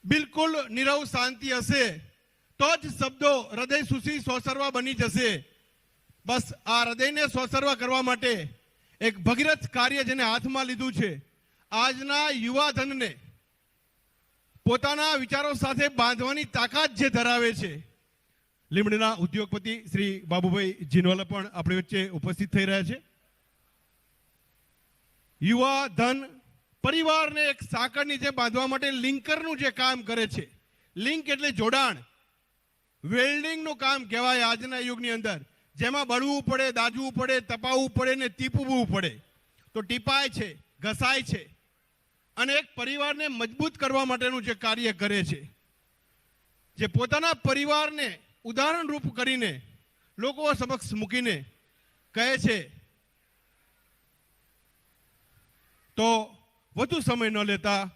બિલકુલ નિરવ શાંતિ હશે તો જ શબ્દો હૃદય સુધી સોસરવા બની જશે. બસ આ હૃદયને સોસરવા કરવા માટે એક ભગીરથ કાર્ય જેને હાથમાં લીધું છે. આજના યુવાધનને પોતાના વિચારો સાથે બાંધવાની તાકાત જે ધરાવે છે, લીંબડીના ઉદ્યોગપતિ શ્રી બાબુભાઈ જીનવાલા પણ આપણી વચ્ચે ઉપસ્થિત થઈ રહ્યા છે. યુવા ધન પરિવારને એક સાંકળની જે બાંધવા માટે લિંકરનું જે કામ કરે છે, લિંક એટલે જોડાણ, વેલ્ડિંગનું કામ કહેવાય આજના યુગની અંદર, જેમાં બળવું પડે, દાજવું પડે, તપાવવું પડે ને ટીપવું પડે. તો ટીપાય છે, ઘસાય છે અને એક પરિવારને મજબૂત કરવા માટેનું જે કાર્ય કરે છે, જે પોતાના પરિવારને ઉદાહરણ રૂપ કરીને લોકો સમક્ષ મૂકીને કહે છે. તો વધુ સમય ન લેતા